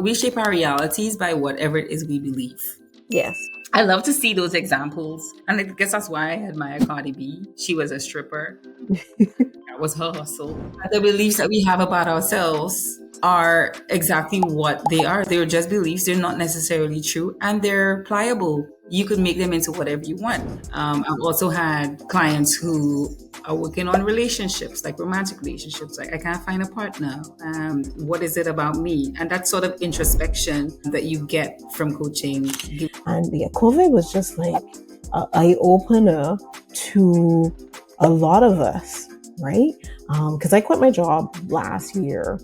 we shape our realities by whatever it is we believe. Yes. I love to see those examples. And I guess that's why I admire Cardi B. She was a stripper. That was her hustle. The beliefs that we have about ourselves are exactly what they are. They're just beliefs. They're not necessarily true, and they're pliable. You could make them into whatever you want. I've also had clients who are working on relationships, like romantic relationships. Like, I can't find a partner. What is it about me? And that sort of introspection that you get from coaching. And yeah, COVID was just like an eye opener to a lot of us, right? Because I quit my job last year,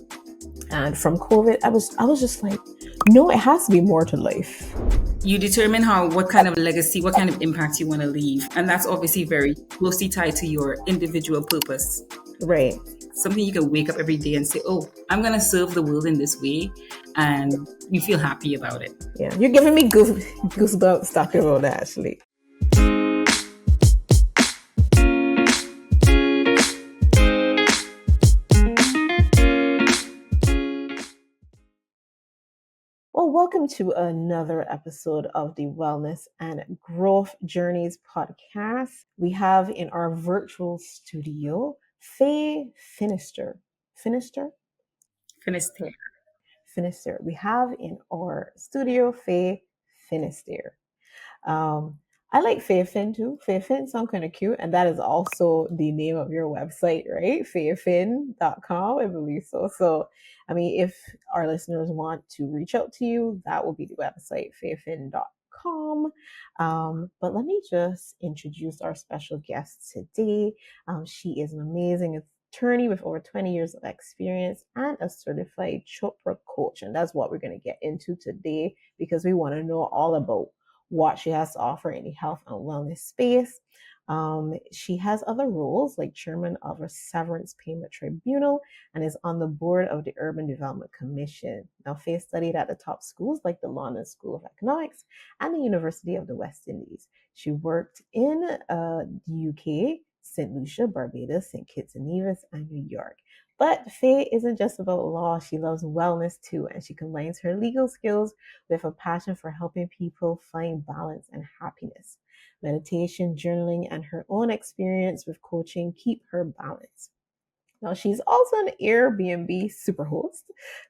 and from COVID, I was just like, no, it has to be more to life. You determine what kind of legacy, what kind of impact you want to leave. And that's obviously very closely tied to your individual purpose. Right. Something you can wake up every day and say, oh, I'm going to serve the world in this way. And you feel happy about it. Yeah, you're giving me goosebumps talking about that, actually. Well, welcome to another episode of the Wellness and Growth Journeys podcast. We have in our virtual studio Faye Finisterre. Finisterre? Finisterre. We have in our studio Faye Finisterre. I like Faye Fin too. Faye Fin sounds kind of cute. And that is also the name of your website, right? FayeFin.com, I believe so. So, I mean, if our listeners want to reach out to you, that will be the website, FayeFin.com. But let me just introduce our special guest today. She is an amazing attorney with over 20 years of experience and a certified Chopra coach. And that's what we're going to get into today, because we want to know all about what she has to offer in the health and wellness space. She has other roles like chairman of a severance payment tribunal and is on the board of the Urban Development Commission. Now, Faye studied at the top schools like the London School of Economics and the University of the West Indies. She worked in the UK, St. Lucia, Barbados, St. Kitts and Nevis, and New York. But Faye isn't just about law. She loves wellness too, and she combines her legal skills with a passion for helping people find balance and happiness. Meditation, journaling, and her own experience with coaching keep her balanced. Now, she's also an Airbnb superhost,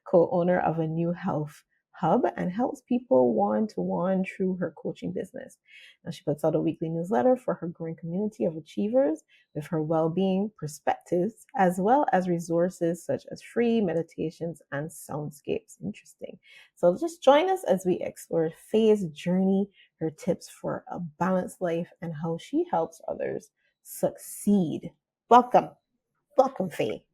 co-owner of a new health hub, and helps people one-to-one through her coaching business. Now, she puts out a weekly newsletter for her growing community of achievers with her well-being perspectives, as well as resources such as free meditations and soundscapes. Interesting. So just join us as we explore Faye's journey, her tips for a balanced life, and how she helps others succeed. Welcome, Faye.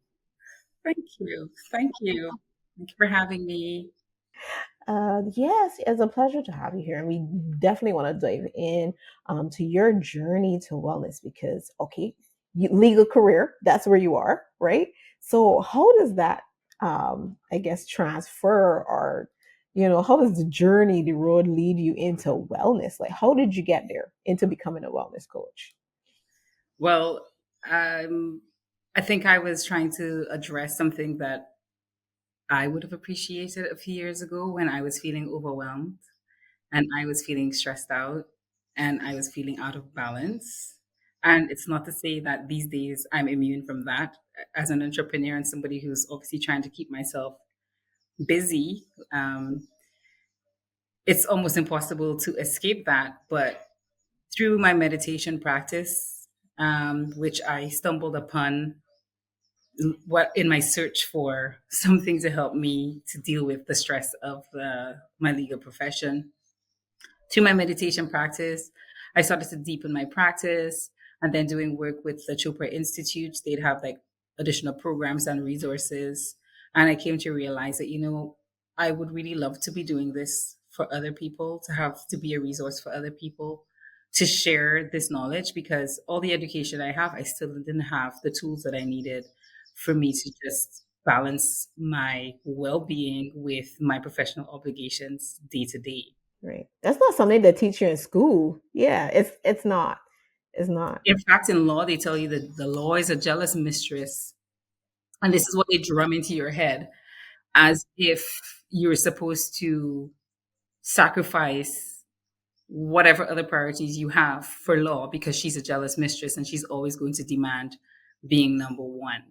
Thank you. Thank you. Thank you for having me. Yes, it's a pleasure to have you here. And we definitely want to dive in to your journey to wellness because, okay, legal career, that's where you are, right? So how does that, I guess, transfer or, how does the journey, the road lead you into wellness? Like, how did you get there into becoming a wellness coach? Well, I think I was trying to address something that I would have appreciated a few years ago when I was feeling overwhelmed and I was feeling stressed out and I was feeling out of balance. And it's not to say that these days I'm immune from that. As an entrepreneur and somebody who's obviously trying to keep myself busy, it's almost impossible to escape that. But through my meditation practice, which I stumbled upon what in my search for something to help me to deal with the stress of my legal profession. To my meditation practice, I started to deepen my practice and then doing work with the Chopra Institute. They'd have like additional programs and resources. And I came to realize that, I would really love to be doing this for other people, to be a resource for other people, to share this knowledge because all the education I have, I still didn't have the tools that I needed for me to just balance my well-being with my professional obligations day to day. Right. That's not something they teach you in school. Yeah, it's not. It's not. In fact, in law, they tell you that the law is a jealous mistress. And this is what they drum into your head as if you're supposed to sacrifice whatever other priorities you have for law because she's a jealous mistress and she's always going to demand being number one.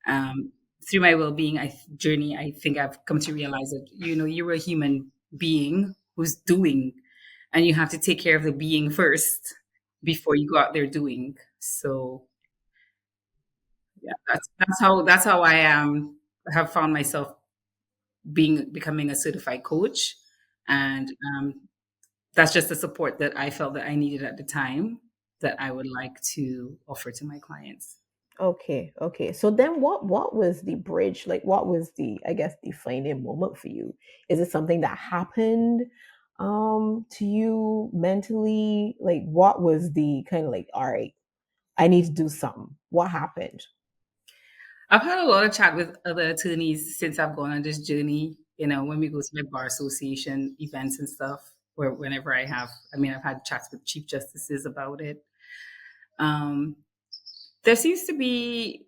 Um, Through my well-being journey, I think I've come to realize that you're a human being who's doing, and you have to take care of the being first before you go out there doing. So yeah, that's how I have found myself becoming a certified coach, and that's just the support that I felt that I needed at the time that I would like to offer to my clients. Okay, okay. So then what was the bridge? Like what was the, I guess, defining moment for you? Is it something that happened to you mentally? Like what was the kind of like, all right, I need to do something. What happened? I've had a lot of chat with other attorneys since I've gone on this journey. When we go to my bar association events and stuff, or whenever I mean, I've had chats with chief justices about it. Um, there seems to be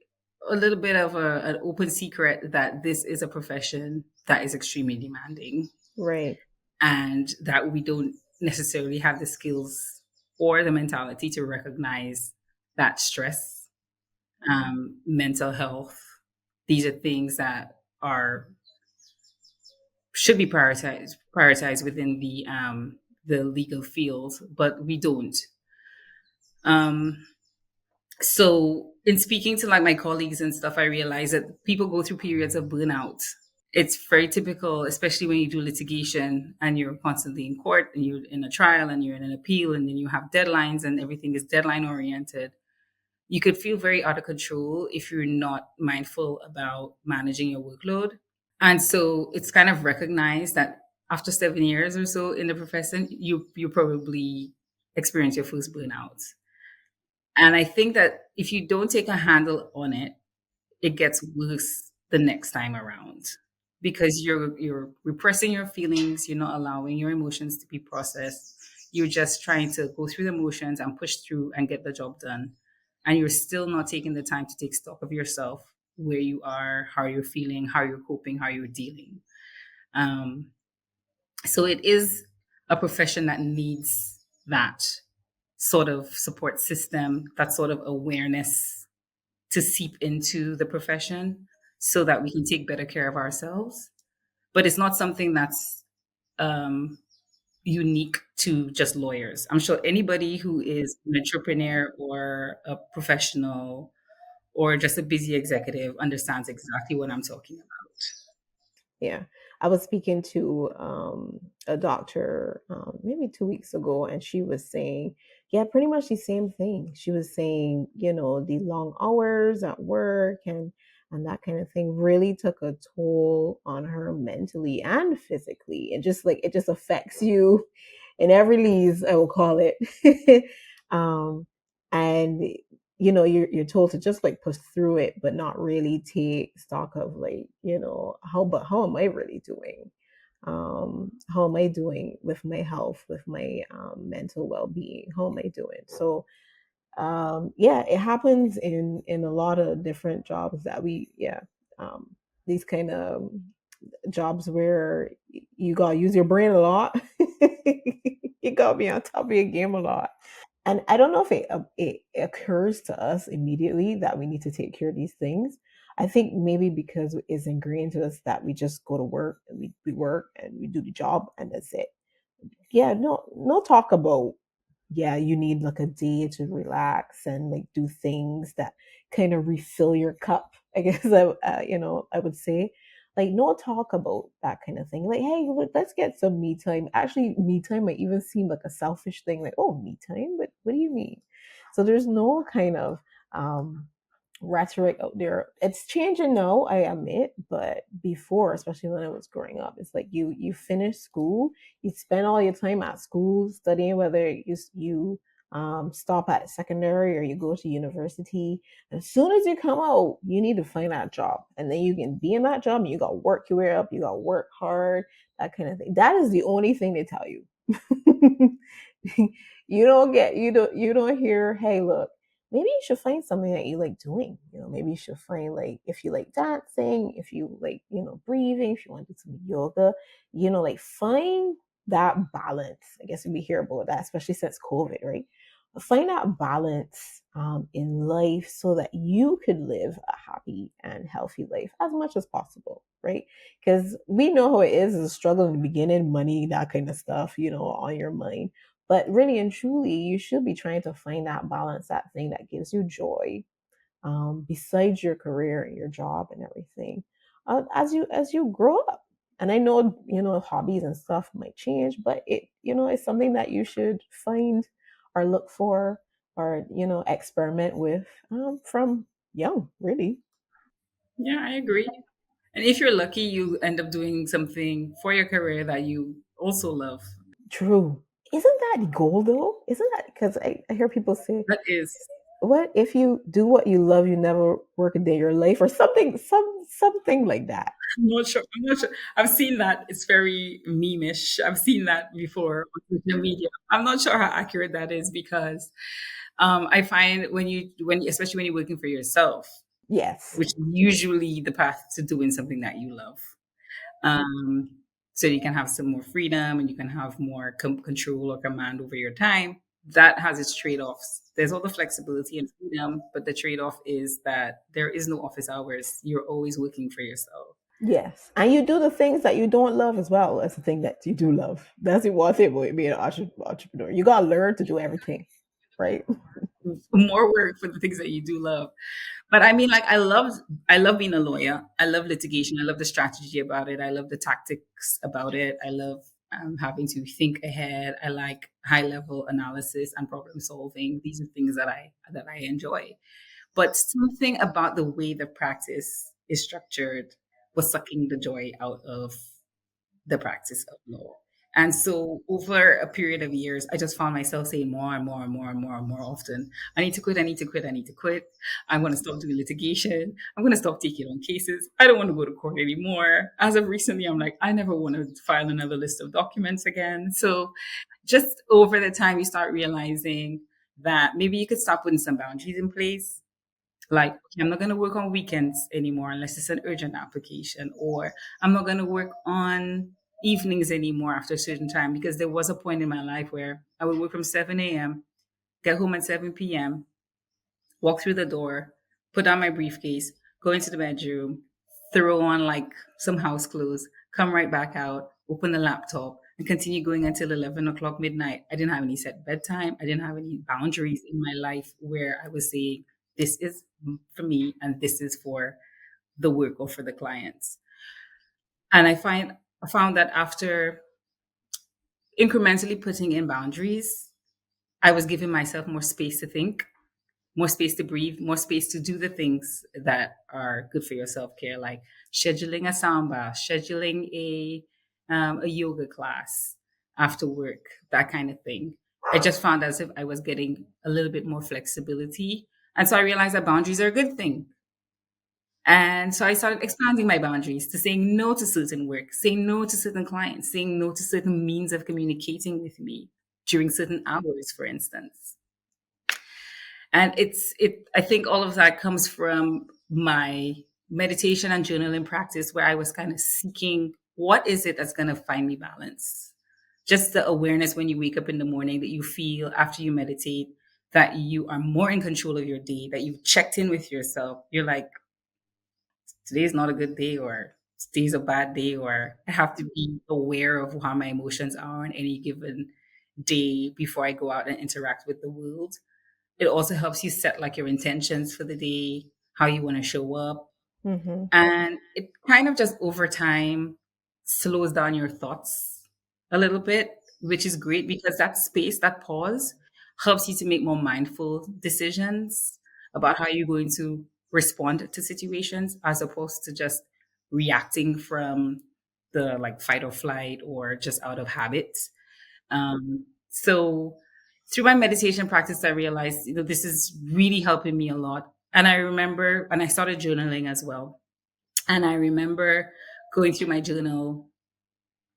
a little bit of an open secret that this is a profession that is extremely demanding, Right. and that we don't necessarily have the skills or the mentality to recognize that stress, mental health, these are things that are should be prioritized within the legal field, but we don't. Um, so in speaking to like my colleagues and stuff, I realize that people go through periods of burnout. It's very typical, especially when you do litigation and you're constantly in court and you're in a trial and you're in an appeal and then you have deadlines and everything is deadline oriented. You could feel very out of control if you're not mindful about managing your workload. And so it's kind of recognized that after 7 years or so in the profession, you probably experience your first burnout. And I think that if you don't take a handle on it, it gets worse the next time around because you're repressing your feelings, you're not allowing your emotions to be processed. You're just trying to go through the motions and push through and get the job done. And you're still not taking the time to take stock of yourself, where you are, how you're feeling, how you're coping, how you're dealing. Um, so it is a profession that needs that sort of support system, that sort of awareness to seep into the profession so that we can take better care of ourselves. But it's not something that's um, unique to just lawyers. I'm sure anybody who is an entrepreneur or a professional or just a busy executive understands exactly what I'm talking about. Yeah. I was speaking to a doctor maybe 2 weeks ago, and she was saying, yeah, pretty much the same thing. She was saying, the long hours at work and that kind of thing really took a toll on her mentally and physically. And just like it just affects you in every lease, I will call it. um, and you're told to just like push through it but not really take stock of like how am I really doing, how am I doing with my health, with my mental well-being, how am I doing. So yeah, it happens in a lot of different jobs that we yeah um these kind of jobs where you gotta use your brain a lot. You gotta be on top of your game a lot. And I don't know if it occurs to us immediately that we need to take care of these things. I think maybe because it's ingrained to us that we just go to work and we work and we do the job and that's it. Yeah, no talk about, yeah, you need like a day to relax and like do things that kind of refill your cup. I guess I would say, like, no talk about that kind of thing. Like, hey, let's get some me time. Actually, me time might even seem like a selfish thing. Like, oh, me time, but what do you mean? So there's no kind of um rhetoric out there. It's changing now, I admit, but before, especially when I was growing up, it's like you finish school, you spend all your time at school studying, whether you stop at secondary or you go to university. As soon as you come out, you need to find that job, and then you can be in that job. And you got to work your way up. You got to work hard. That kind of thing. That is the only thing they tell you. You don't hear, hey, look, maybe you should find something that you like doing. Maybe you should find, like, if you like dancing, if you like, breathing, if you want to do some yoga, like, find that balance. I guess we hear about that, especially since COVID, right? Find that balance in life so that you could live a happy and healthy life as much as possible, right? Because we know how it is a struggle in the beginning, money, that kind of stuff, on your mind. But really and truly, you should be trying to find that balance, that thing that gives you joy, besides your career and your job and everything, as you grow up. And I know, hobbies and stuff might change, but it's something that you should find or look for, or experiment with, from young, really. Yeah, I agree. And if you're lucky, you end up doing something for your career that you also love. True. Isn't that the goal though? Isn't that, because I hear people say, That is. what if you do what you love, you never work a day of your life, or something like that. I'm not sure. I'm not sure. I've seen that. It's very meme-ish. I've seen that before on social media. I'm not sure how accurate that is because I find especially when you're working for yourself, Yes. which is usually the path to doing something that you love. Um, so you can have some more freedom and you can have more control or command over your time. That has its trade-offs. There's all the flexibility and freedom, but the trade-off is that there is no office hours. You're always working for yourself. Yes. And you do the things that you don't love as well as the thing that you do love. That's the one thing about being an entrepreneur. You gotta learn to do everything, right? More work for the things that you do love. But I mean, like, I love being a lawyer. I love litigation. I love the strategy about it. I love the tactics about it. I love having to think ahead. I like high level analysis and problem solving. These are things that I enjoy. But something about the way the practice is structured was sucking the joy out of the practice of law. And so over a period of years, I just found myself saying more and more and more and more and more often, I need to quit, I need to quit, I need to quit. I'm going to stop doing litigation. I'm going to stop taking on cases. I don't want to go to court anymore. As of recently, I'm like, I never want to file another list of documents again. So just over the time, you start realizing that maybe you could start putting some boundaries in place, like, okay, I'm not going to work on weekends anymore unless it's an urgent application, or I'm not going to work on evenings anymore after a certain time, because there was a point in my life where I would work from 7 a.m., get home at 7 p.m., walk through the door, put on my briefcase, go into the bedroom, throw on like some house clothes, come right back out, open the laptop, and continue going until 11 o'clock midnight. I didn't have any set bedtime. I didn't have any boundaries in my life where I was saying, this is for me and this is for the work or for the clients. And I found that after incrementally putting in boundaries, I was giving myself more space to think, more space to breathe, more space to do the things that are good for your self care, like scheduling a sound bath, scheduling a yoga class after work, that kind of thing. I just found as if I was getting a little bit more flexibility, and so I realized that boundaries are a good thing. And so I started expanding my boundaries to saying no to certain work, saying no to certain clients, saying no to certain means of communicating with me during certain hours, for instance. And I think all of that comes from my meditation and journaling practice, where I was kind of seeking, what is it that's going to find me balance? Just the awareness when you wake up in the morning that you feel after you meditate that you are more in control of your day, that you've checked in with yourself. You're like, today's not a good day, or today's a bad day, or I have to be aware of how my emotions are on any given day before I go out and interact with the world. It also helps you set like your intentions for the day, how you want to show up. Mm-hmm. And it kind of just over time slows down your thoughts a little bit, which is great because that space, that pause helps you to make more mindful decisions about how you're going to respond to situations, as opposed to just reacting from the like fight or flight or just out of habit. So through my meditation practice, I realized, this is really helping me a lot. And I remember, and I started journaling as well. And I remember going through my journal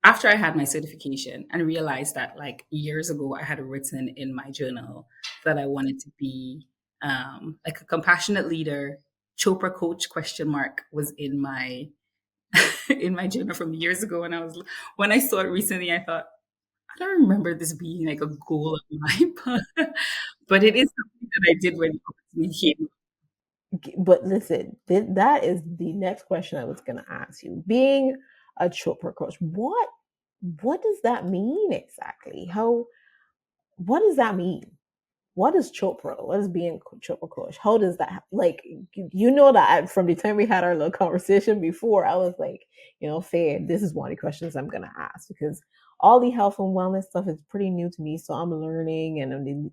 after I had my certification and realized that like years ago, I had written in my journal that I wanted to be like a compassionate leader, Chopra coach question mark was in my in my journal from years ago. And when I saw it recently, I thought, I don't remember this being like a goal of mine, but it is something that I did when we came. But listen, that is the next question I was going to ask you. Being a Chopra coach, what does that mean exactly? How what does that mean? What is Chopra? What is being Chopra coach? How does that like you know that from the time we had our little conversation before, I was like, Faye, this is one of the questions I'm gonna ask because all the health and wellness stuff is pretty new to me. So I'm learning, and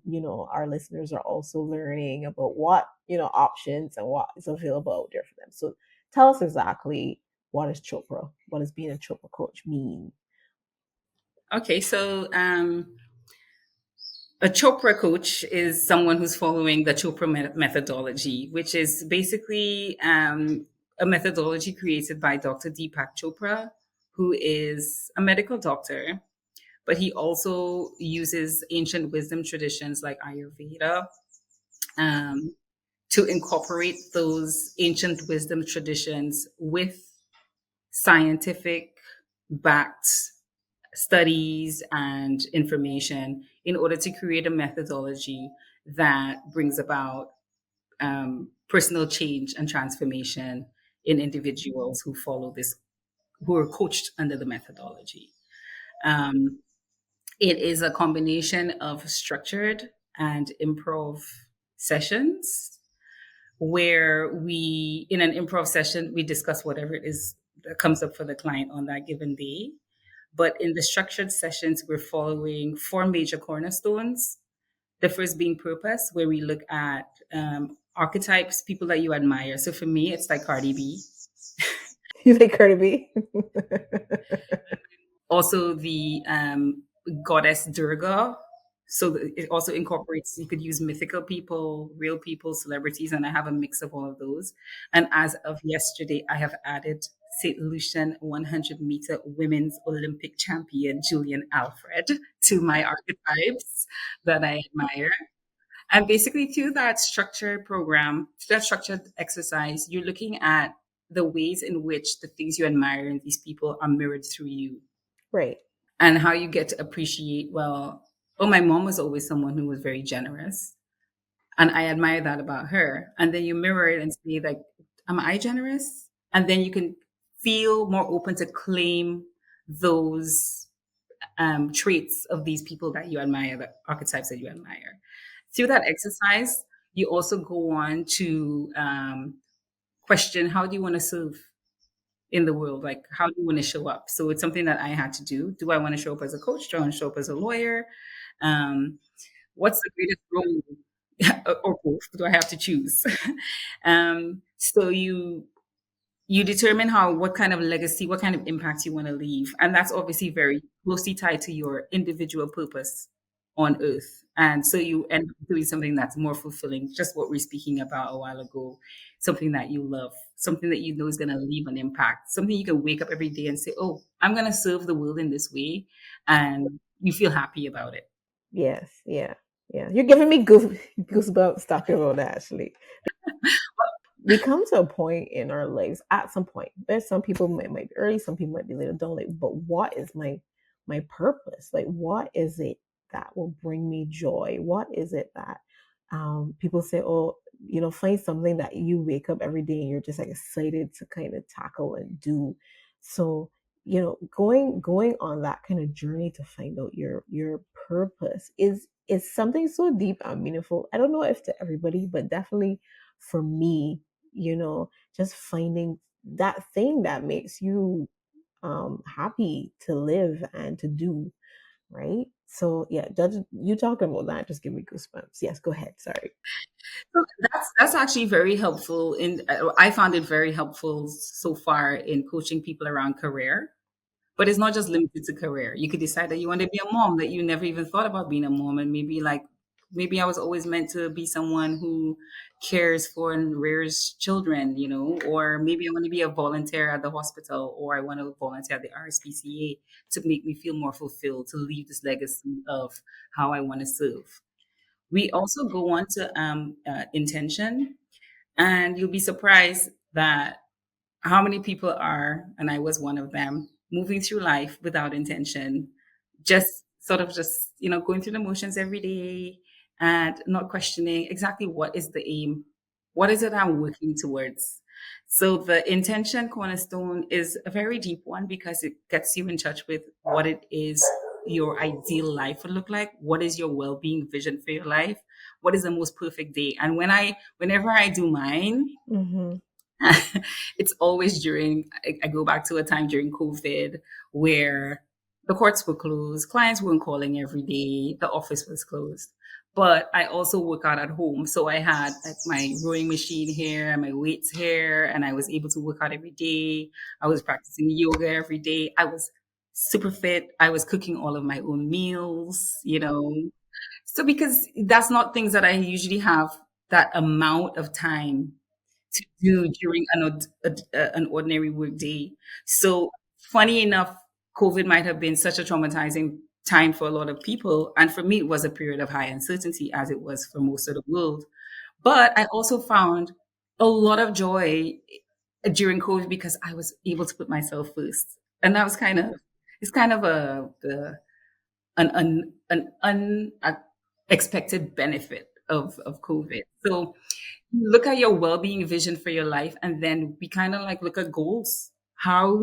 our listeners are also learning about what options and what is available out there for them. So tell us exactly what is Chopra? What does being a Chopra coach mean? Okay, so a Chopra coach is someone who's following the Chopra methodology, which is basically a methodology created by Dr. Deepak Chopra, who is a medical doctor, but he also uses ancient wisdom traditions like Ayurveda um, to incorporate those ancient wisdom traditions with scientific backed studies and information in order to create a methodology that brings about personal change and transformation in individuals who follow this, who are coached under the methodology. Um, it is a combination of structured and improv sessions where in an improv session, we discuss whatever it is that comes up for the client on that given day. But in the structured sessions, we're following four major cornerstones. The first being purpose, where we look at archetypes, people that you admire. So for me, it's like Cardi B. You like Cardi B? Also, the goddess Durga. So it also incorporates, you could use mythical people, real people, celebrities, and I have a mix of all of those. And as of yesterday, I have added St. Lucian 100-meter women's Olympic champion Julian Alfred to my archetypes that I admire. And basically, through that structured program, through that structured exercise, you're looking at the ways in which the things you admire in these people are mirrored through you, Right. and how you get to appreciate, well, oh, my mom was always someone who was very generous. And I admire that about her. And then you mirror it and say, like, am I generous? And then you can feel more open to claim those traits of these people that you admire, the archetypes that you admire. Through that exercise, you also go on to question, how do you want to serve in the world? Like, how do you want to show up? So it's something that I had to do. Do I want to show up as a coach? Do I want to show up as a lawyer? Um, what's the greatest role or both? Do I have to choose? So you determine what kind of legacy, what kind of impact you want to leave. And that's obviously very closely tied to your individual purpose on earth. And so you end up doing something that's more fulfilling, just what we are speaking about a while ago, something that you love, something that you know is going to leave an impact, something you can wake up every day and say, oh, I'm going to serve the world in this way. And you feel happy about it. Yes, yeah, yeah. You're giving me goosebumps talking about that. Actually, we come to a point in our lives. At some point, there's some people might be early, some people might be later. Don't like. But what is my purpose? Like, what is it that will bring me joy? What is it that people say? Oh, find something that you wake up every day and you're just like excited to kind of tackle and do. So going on that kind of journey to find out your purpose is something so deep and meaningful. I don't know if to everybody, but definitely for me, just finding that thing that makes you happy to live and to do, right? So yeah, you talking about that just give me goosebumps. Yes, go ahead. Sorry. So that's actually very helpful. I found it very helpful so far in coaching people around career. But it's not just limited to career. You could decide that you want to be a mom, that you never even thought about being a mom. And maybe I was always meant to be someone who cares for and rears children, or maybe I want to be a volunteer at the hospital, or I want to volunteer at the RSPCA to make me feel more fulfilled, to leave this legacy of how I want to serve. We also go on to intention, and you'll be surprised that how many people are, and I was one of them, moving through life without intention, just sort of just, going through the motions every day and not questioning exactly what is the aim, what is it I'm working towards. So the intention cornerstone is a very deep one because it gets you in touch with what it is your ideal life would look like. What is your well-being vision for your life? What is the most perfect day? And whenever I do mine, Mm-hmm. it's always I go back to a time during COVID where the courts were closed, clients weren't calling every day, the office was closed. But I also work out at home. So I had like my rowing machine here and my weights here, and I was able to work out every day. I was practicing yoga every day. I was super fit. I was cooking all of my own meals. So because that's not things that I usually have that amount of time to do during an ordinary work day. So funny enough, COVID might have been such a traumatizing time for a lot of people. And for me, it was a period of high uncertainty as it was for most of the world. But I also found a lot of joy during COVID because I was able to put myself first. And that was it's kind of an unexpected benefit of COVID. So you look at your well-being vision for your life, and then we kind of like look at goals. How do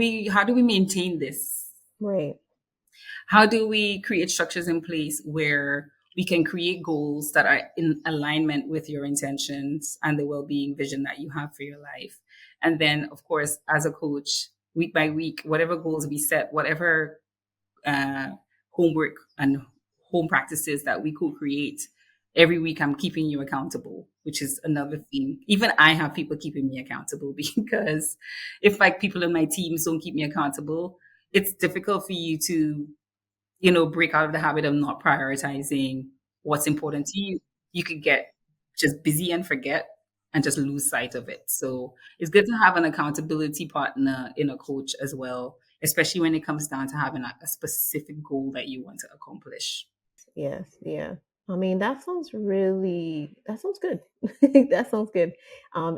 we maintain this? Right. How do we create structures in place where we can create goals that are in alignment with your intentions and the well-being vision that you have for your life? And then, of course, as a coach, week by week, whatever goals we set, whatever uh, homework and home practices that we co-create every week, I'm keeping you accountable, which is another thing. Even I have people keeping me accountable because if like people in my teams don't keep me accountable, it's difficult for you to, break out of the habit of not prioritizing what's important to you. You could get just busy and forget and just lose sight of it. So it's good to have an accountability partner in a coach as well, especially when it comes down to having a specific goal that you want to accomplish. Yes, yeah. I mean, that sounds good. That sounds good.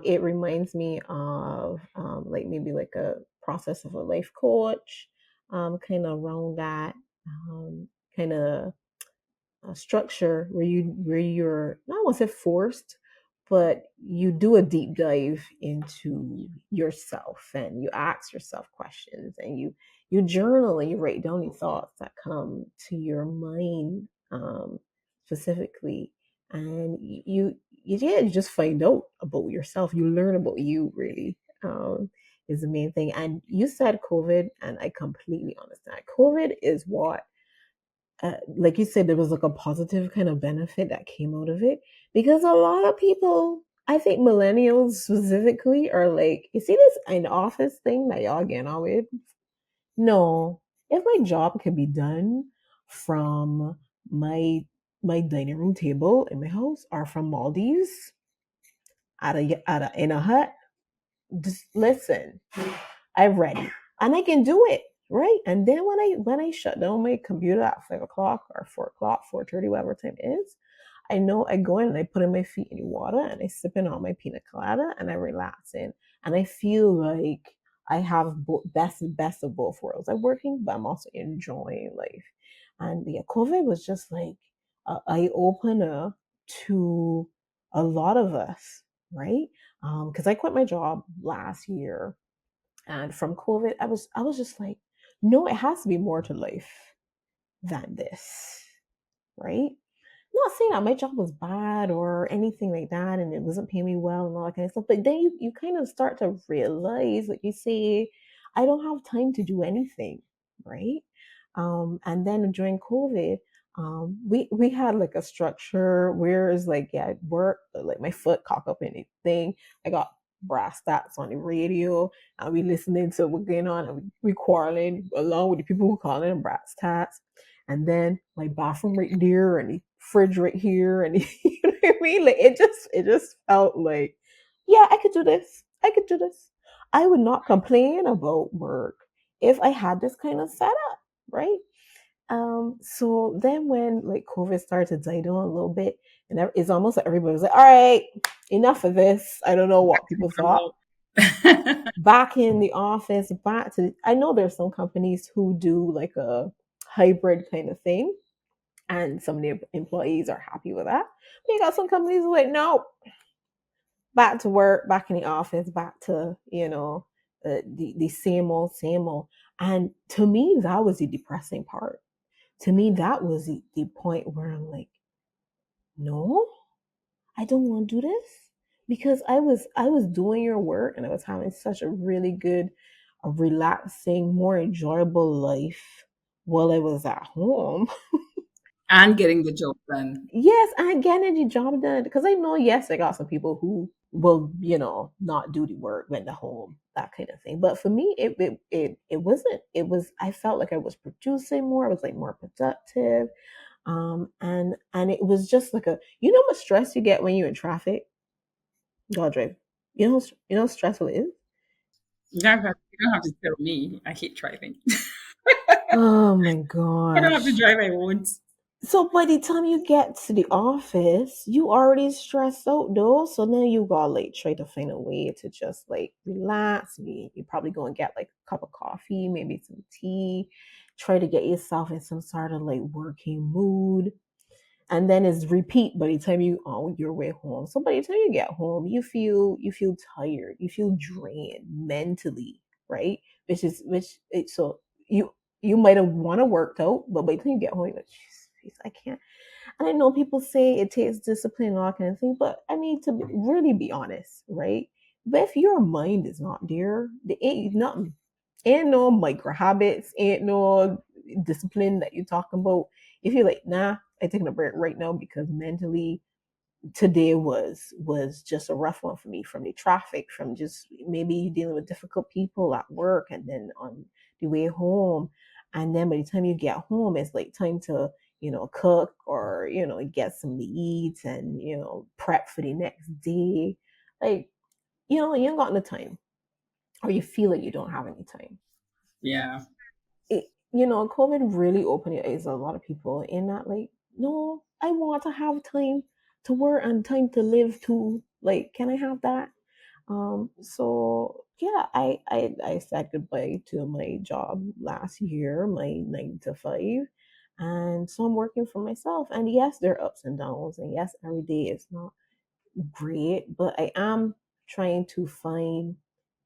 It reminds me of like maybe like a process of a life coach, kind of around that, kind of a structure where you're not want to say forced, but you do a deep dive into yourself and you ask yourself questions and you journal and you write down the thoughts that come to your mind, specifically, and you just find out about yourself. You learn about you, really. Is the main thing. And you said COVID, and I completely understand. COVID is what, like you said, there was like a positive kind of benefit that came out of it, because a lot of people, I think millennials specifically, are like, you see this in office thing that y'all getting on with? No, if my job can be done from my my dining room table in my house or from Maldives in a hut, just listen. I'm ready, and I can do it, right. And then when I shut down my computer at 5 o'clock or 4 o'clock, 4:30, whatever time it is, I know I go in and I put in my feet in the water and I sip in on my pina colada and I relax in, and I feel like I have best of both worlds. I'm working, but I'm also enjoying life. And yeah, COVID was just like an eye opener to a lot of us, right? Because I quit my job last year, and from COVID, I was just like, no, it has to be more to life than this, right? Not saying that my job was bad or anything like that, and it wasn't paying me well and all that kind of stuff. But then you kind of start to realize, like you say, I don't have time to do anything, right? And then during COVID, we had like a structure where it's like, yeah, work, like my foot cock up anything. I got brass stats on the radio, and we listening to what's going on, and we quarreling along with the people who calling them brass stats. And then my bathroom right there, and the fridge right here, and you know what I mean? Like it just felt like, yeah, I could do this. I could do this. I would not complain about work if I had this kind of setup, right? So then when like COVID started to die down a little bit, and it's almost like everybody was like, all right, enough of this. I don't know what people thought. Normal. Back in the office, back to I know there's some companies who do like a hybrid kind of thing, and some of the employees are happy with that. But you got some companies who are like, no, back to work, back in the office, back to the same old, same old. And to me, that was the depressing part. To me, that was the point where I'm like, no, I don't want to do this because I was doing your work and I was having such a really good, a relaxing, more enjoyable life while I was at home. And getting the job done. Yes, I getting the job done because I know, yes, I got some people who will, not do the work when they're home, that kind of thing. But for me, it wasn't. It was. I felt like I was producing more. I was like more productive. And it was just like what stress you get when you're in traffic. God drive. You know how stressful it is. You don't have to tell me. I hate driving. Oh my I don't have to gosh. drive. I won't. So by the time you get to the office, you already stressed out though. So now you gotta like try to find a way to just like relax. You probably go and get like a cup of coffee, maybe some tea. Try to get yourself in some sort of like working mood. And then it's repeat by the time you on your way home. So by the time you get home, you feel tired, you feel drained mentally, right? So you might have want to work out, but by the time you get home, you're like, "Jeez, I can't." And I know people say it takes discipline and all that kind of thing, but I mean really be honest, right? But if your mind is not there, there ain't nothing. Ain't no micro habits, ain't no discipline that you're talking about. If you're like, nah, I'm taking a break right now because mentally today was just a rough one for me, from the traffic, from just maybe dealing with difficult people at work and then on the way home. And then by the time you get home, it's like time to, cook or, get some to eat and, prep for the next day. Like, you ain't got no time, or you feel like you don't have any time. Yeah. COVID really opened your eyes to a lot of people in that, like, no, I want to have time to work and time to live too. Like, can I have that? So yeah, I said goodbye to my job last year, my 9 to 5. And so I'm working for myself. And yes, there are ups and downs. And yes, every day is not great, but I am trying to find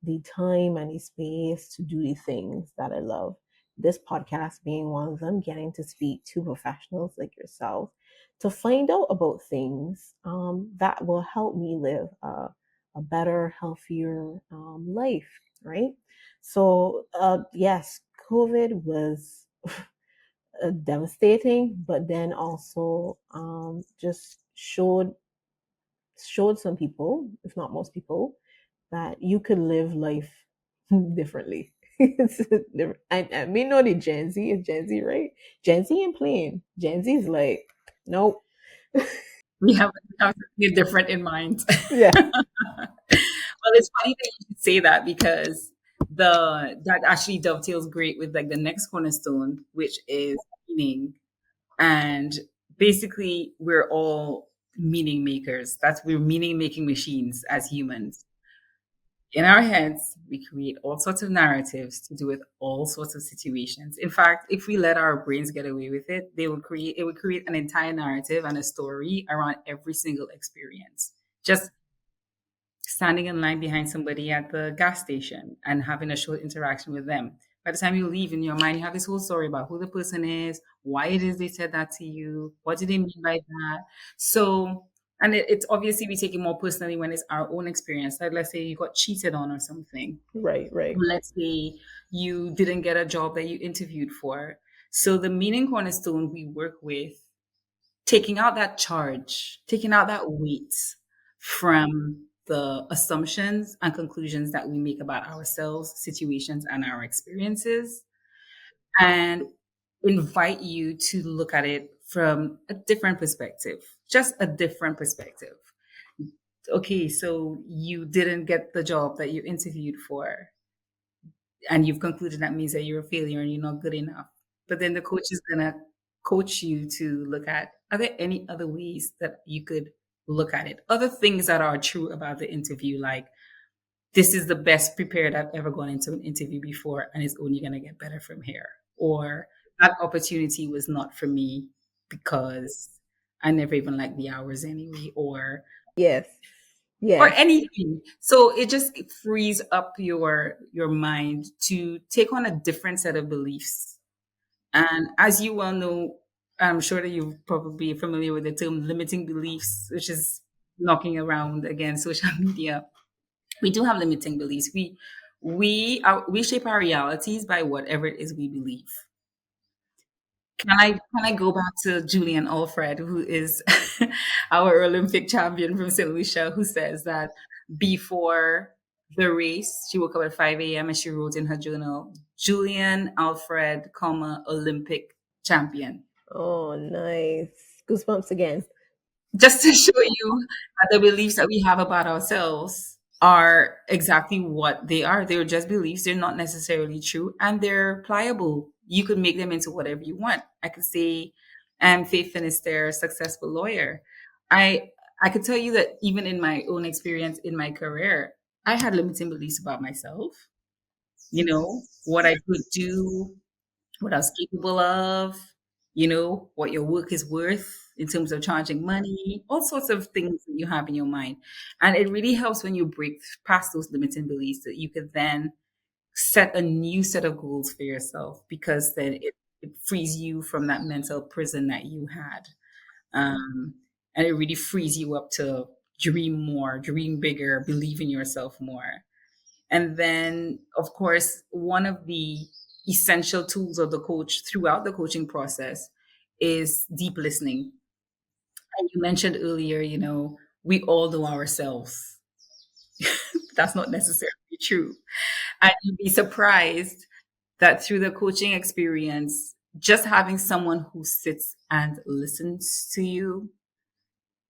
the time and the space to do the things that I love. This podcast being one of them, getting to speak to professionals like yourself to find out about things that will help me live a better, healthier life, right? So, yes, COVID was devastating, but then also just showed some people, if not most people, that you could live life differently. It's different. I mean, know the Gen Z is Gen Z, right? Gen Z ain't playing. Gen Z is like, nope. We have something different in mind. Yeah. Well, it's funny that you should say that because the that actually dovetails great with like the next cornerstone, which is meaning. And basically, we're all meaning makers. We're meaning making machines as humans. In our heads, we create all sorts of narratives to do with all sorts of situations. In fact, if we let our brains get away with it, it would create an entire narrative and a story around every single experience. Just standing in line behind somebody at the gas station and having a short interaction with them. By the time you leave, in your mind, you have this whole story about who the person is, why it is they said that to you, what did they mean by that. So, and it's obviously we take it more personally when it's our own experience. Like, let's say you got cheated on or something. Right, right. Let's say you didn't get a job that you interviewed for. So, the meaning cornerstone we work with, taking out that charge, taking out that weight from the assumptions and conclusions that we make about ourselves, situations, and our experiences, and invite you to look at it from a different perspective, just a different perspective. Okay, so you didn't get the job that you interviewed for, and you've concluded that means that you're a failure and you're not good enough. but then the coach is gonna coach you to look at, are there any other ways that you could look at it? Other things that are true about the interview, like this is the best prepared I've ever gone into an interview before, and it's only gonna get better from here. Or that opportunity was not for me because I never even liked the hours anyway, Yes. or Yes. anything. So it just frees up your mind to take on a different set of beliefs. And as you well know, I'm sure that you're probably familiar with the term limiting beliefs, which is knocking around again social media. We do have limiting beliefs. We shape our realities by whatever it is we believe. Can I go back to Julian Alfred, who is our Olympic champion from St. Lucia, who says that before the race, she woke up at 5 a.m. and she wrote in her journal, Julian Alfred, comma, Olympic champion. Oh, nice. Goosebumps again. Just to show you that the beliefs that we have about ourselves are exactly what they are. They're just beliefs. They're not necessarily true, and they're pliable. You could make them into whatever you want. I could say, I'm Faye Finisterre, successful lawyer. I I could tell you that even in my own experience in my career, I had limiting beliefs about myself. What I could do, what I was capable of, what your work is worth in terms of charging money, all sorts of things that you have in your mind. And it really helps when you break past those limiting beliefs that you can then set a new set of goals for yourself, because then it frees you from that mental prison that you had. Um, and it really frees you up to dream more, dream bigger, believe in yourself more. And then, of course, one of the essential tools of the coach throughout the coaching process is deep listening. And you mentioned earlier, we all know ourselves. That's not necessarily true. And you'd be surprised that through the coaching experience, just having someone who sits and listens to you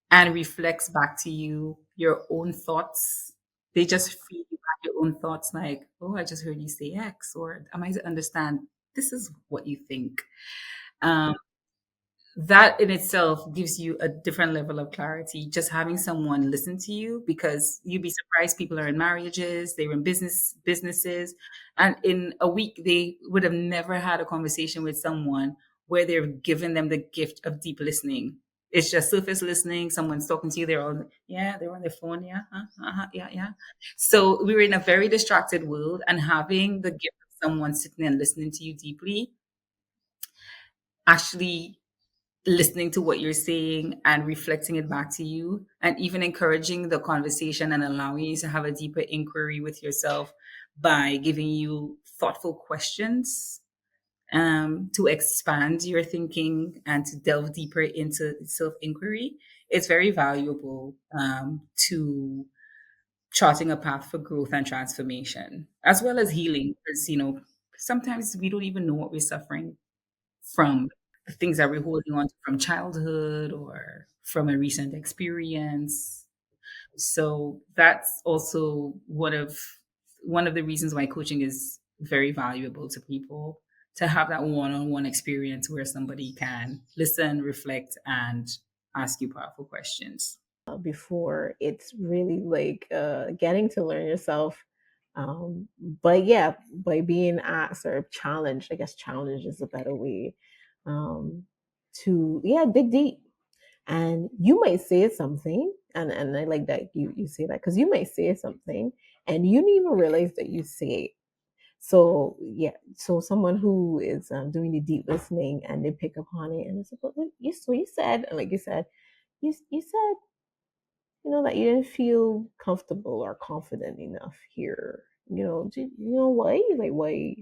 and reflects back to you your own thoughts. They just feed you back your own thoughts, like, oh, I just heard you say X, or am I to understand this is what you think? Um, that in itself gives you a different level of clarity, just having someone listen to you, because you'd be surprised, people are in marriages, they're in businesses, and in a week they would have never had a conversation with someone where they're giving them the gift of deep listening. It's just surface listening. Someone's talking to you, they're on their phone, yeah, yeah, yeah. So we were in a very distracted world, and having the gift of someone sitting and listening to you deeply, actually listening to what you're saying and reflecting it back to you, and even encouraging the conversation and allowing you to have a deeper inquiry with yourself by giving you thoughtful questions, to expand your thinking and to delve deeper into self inquiry. It's very valuable, to charting a path for growth and transformation, as well as healing, because sometimes we don't even know what we're suffering from, the things that we're holding on to from childhood or from a recent experience. So that's also one of the reasons why coaching is very valuable to people, to have that one-on-one experience where somebody can listen, reflect, and ask you powerful questions. Before it's really like getting to learn yourself. But yeah, by being asked or challenged, I guess challenge is a better way um, to, yeah, dig deep. And you might say something, and I like that you say that, because you might say something and you didn't even realize that you say it. So yeah, so someone who is doing the deep listening and they pick up on it and it's like, "What you said," and like you said, you said, that you didn't feel comfortable or confident enough here. Why? Like why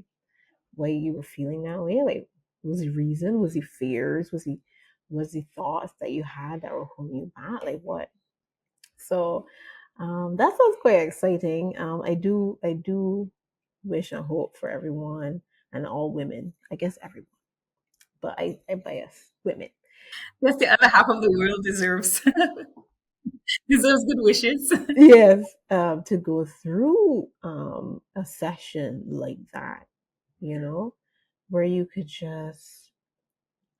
you were feeling that way? Like, was it reason? Was it fears? Was it thoughts that you had that were holding you back? Like what? So that sounds quite exciting. I do wish and hope for everyone and all women. I guess everyone, but I bias women. Yes, the other half of the world deserves deserves good wishes. Yes, to go through a session like that, you know, where you could just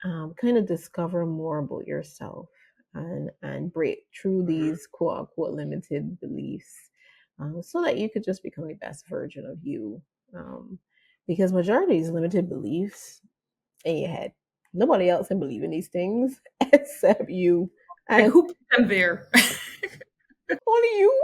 kind of discover more about yourself and break through these quote unquote limited beliefs, so that you could just become the best version of you. Um, because majority of these limited beliefs in your head, nobody else can believe in these things except you, Like and who put them there? only you,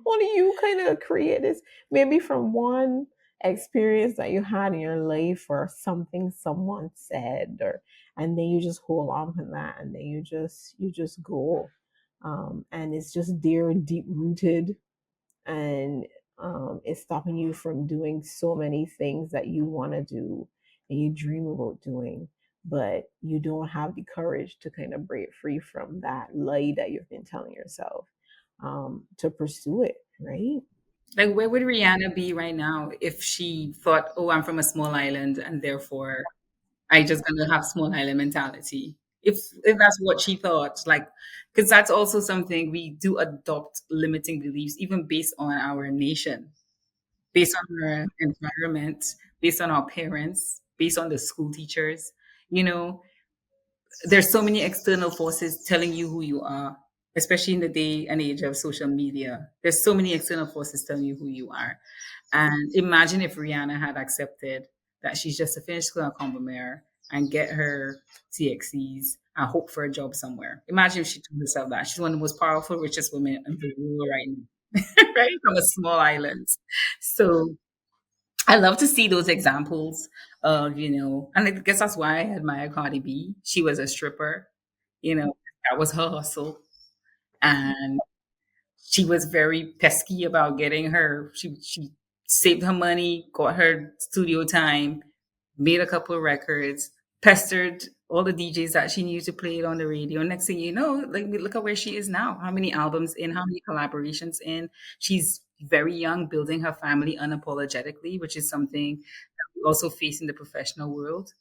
only you kind of create this, maybe from one experience that you had in your life or something someone said, or and then you just hold on to that, and then you just go, and it's just there, deep rooted, and it's stopping you from doing so many things that you want to do and you dream about doing, but you don't have the courage to kind of break free from that lie that you've been telling yourself, to pursue it, right? Like where would Rihanna be right now if she thought, "Oh, I'm from a small island, and therefore I just gonna have small island mentality." If that's what she thought, like, because that's also something we do adopt limiting beliefs, even based on our nation, based on our environment, based on our parents, based on the school teachers. You know, there's so many external forces telling you who you are, especially in the day and age of social media. There's so many external forces telling you who you are. And imagine if Rihanna had accepted that she's just a finished school and Combomer and get her TXCs and hope for a job somewhere. Imagine if she told herself that. She's one of the most powerful, richest women in the world right now, right? From a small island. So I love to see those examples of, and I guess that's why I admire Cardi B. She was a stripper, that was her hustle. And she was very pesky about getting she saved her money, got her studio time, made a couple of records, pestered all the DJs that she knew to play it on the radio. Next thing you know, like look at where she is now. How many albums in, how many collaborations in. She's very young, building her family unapologetically, which is something that we also face in the professional world.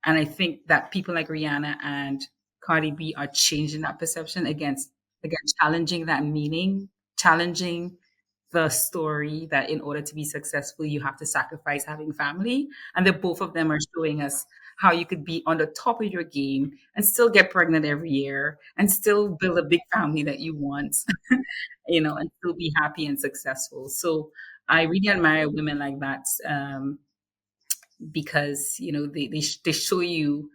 And I think that people like Rihanna and Cardi B are changing that perception again, challenging that meaning, challenging the story that in order to be successful, you have to sacrifice having family. And that both of them are showing us how you could be on the top of your game and still get pregnant every year and still build a big family that you want, and still be happy and successful. So I really admire women like that, because they show you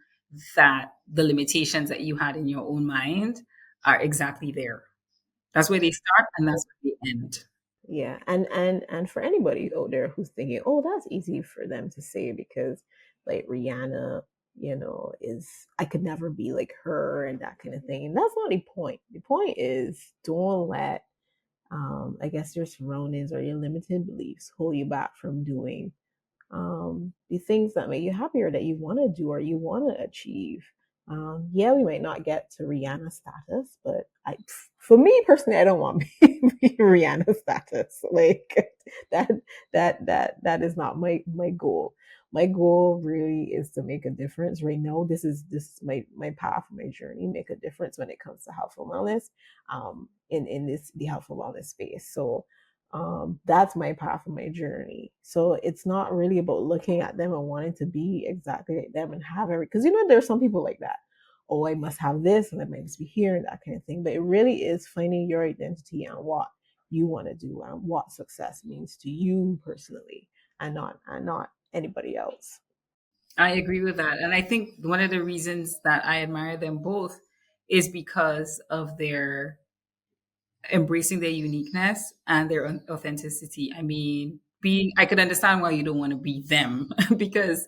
that the limitations that you had in your own mind are exactly there. That's where they start and that's where they end. Yeah, and for anybody out there who's thinking, "Oh, that's easy for them to say because like Rihanna, is I could never be like her and that kind of thing." That's not the point. The point is don't let I guess your surroundings or your limited beliefs hold you back from doing the things that make you happier, that you want to do or you want to achieve. Yeah, we might not get to Rihanna status, but for me personally, I don't want to be Rihanna status. Like that, that is not my goal. My goal really is to make a difference. Right now, this is my path, my journey. Make a difference when it comes to health and wellness, in this the health and wellness space. So that's my path and my journey. So it's not really about looking at them and wanting to be exactly like them and have every, because there's some people like that. Oh, I must have this and I must be here and that kind of thing. But it really is finding your identity and what you want to do and what success means to you personally, and not anybody else. I agree with that. And I think one of the reasons that I admire them both is because of their embracing their uniqueness and their authenticity. I mean, I could understand why you don't want to be them because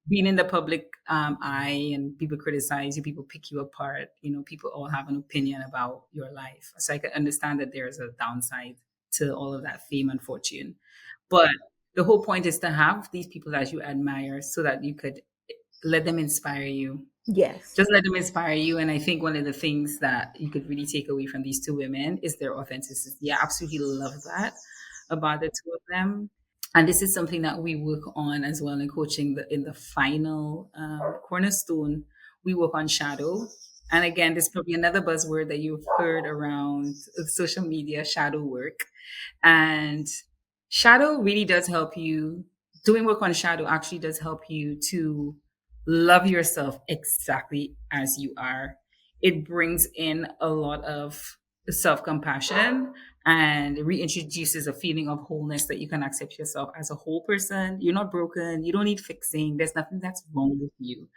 being in the public eye and people criticize you, people pick you apart, people all have an opinion about your life. So I could understand that there's a downside to all of that fame and fortune. But the whole point is to have these people that you admire so that you could let them inspire you, Yes. just let them inspire you. And I think one of the things that you could really take away from these two women is their authenticity. I absolutely love that about the two of them. And this is something that we work on as well in coaching. In the final cornerstone, we work on shadow. And again, this is probably another buzzword that you've heard around social media, shadow work. And shadow really does help you doing work on shadow actually does help you to love yourself exactly as you are. It brings in a lot of self compassion and reintroduces a feeling of wholeness, that you can accept yourself as a whole person. You're not broken. You don't need fixing. There's nothing that's wrong with you.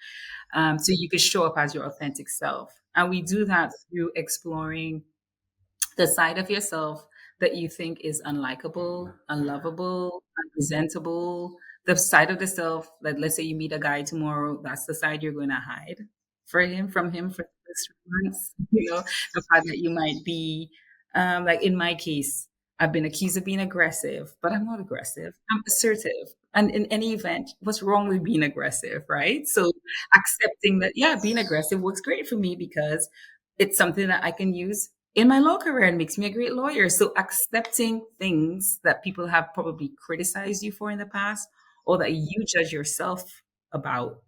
So you can show up as your authentic self. And we do that through exploring the side of yourself that you think is unlikable, unlovable, unpresentable, the side of the self that, let's say you meet a guy tomorrow, that's the side you're going to hide from him for the first 3 months. The fact that you might be, like in my case, I've been accused of being aggressive, but I'm not aggressive. I'm assertive. And in any event, what's wrong with being aggressive, right? So accepting that, yeah, being aggressive works great for me because it's something that I can use in my law career and makes me a great lawyer. So accepting things that people have probably criticized you for in the past or that you judge yourself about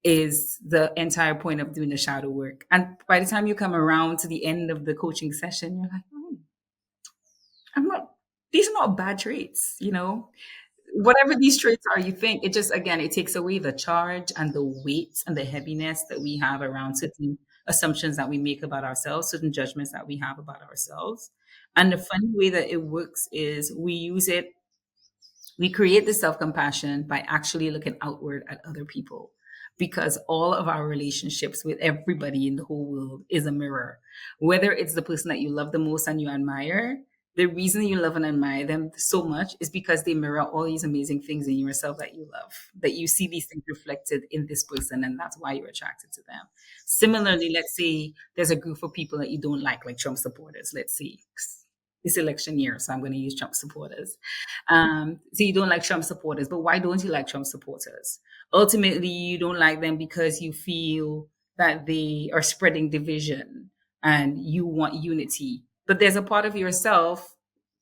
is the entire point of doing the shadow work. And by the time you come around to the end of the coaching session, you're like, oh, I'm not, these are not bad traits. Whatever these traits are, you think it just, again, it takes away the charge and the weight and the heaviness that we have around certain assumptions that we make about ourselves, certain judgments that we have about ourselves. And the funny way that it works is we create the self compassion by actually looking outward at other people, because all of our relationships with everybody in the whole world is a mirror. Whether it's the person that you love the most and you admire, the reason you love and admire them so much is because they mirror all these amazing things in yourself that you love, that you see these things reflected in this person, and that's why you're attracted to them. Similarly, let's say there's a group of people that you don't like Trump supporters, let's say. It's election year, so I'm going to use Trump supporters. So you don't like Trump supporters, but why don't you like Trump supporters? Ultimately, you don't like them because you feel that they are spreading division and you want unity. But there's a part of yourself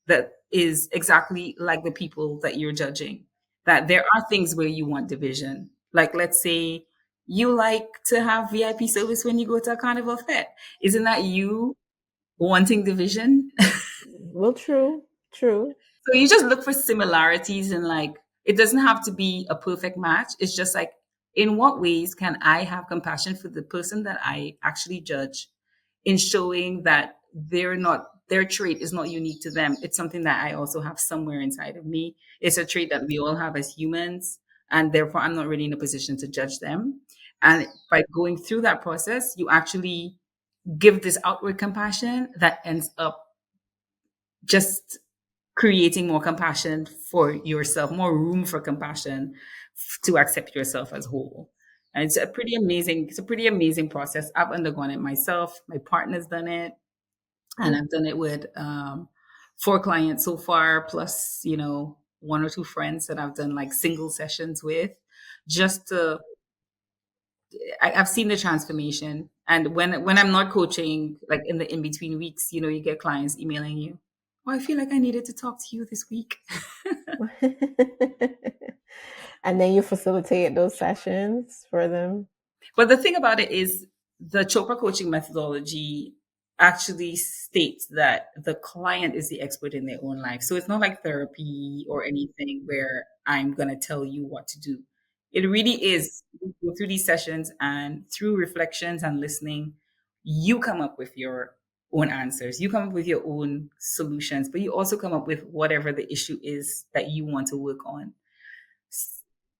that is exactly like the people that you're judging, that there are things where you want division. Like, let's say you like to have VIP service when you go to a carnival fair. Isn't that you wanting division? Well, true, true. So you just look for similarities, and like it doesn't have to be a perfect match. It's just like, in what ways can I have compassion for the person that I actually judge, in showing that their trait is not unique to them. It's something that I also have somewhere inside of me. It's a trait that we all have as humans, and therefore I'm not really in a position to judge them. And by going through that process, you actually give this outward compassion that ends up just creating more compassion for yourself, more room for compassion to accept yourself as whole. And it's a pretty amazing process. I've undergone it myself. My partner's done it, and I've done it with 4 clients so far, plus, 1 or 2 friends that I've done like single sessions with. Just to, I've seen the transformation. And when I'm not coaching, like in the in between weeks, you get clients emailing you. Oh, I feel like I needed to talk to you this week. And then you facilitate those sessions for them. But the thing about it is, the Chopra coaching methodology actually states that the client is the expert in their own life. So it's not like therapy or anything where I'm going to tell you what to do. It really is, you go through these sessions, and through reflections and listening, you come up with your own answers. You come up with your own solutions, but you also come up with whatever the issue is that you want to work on.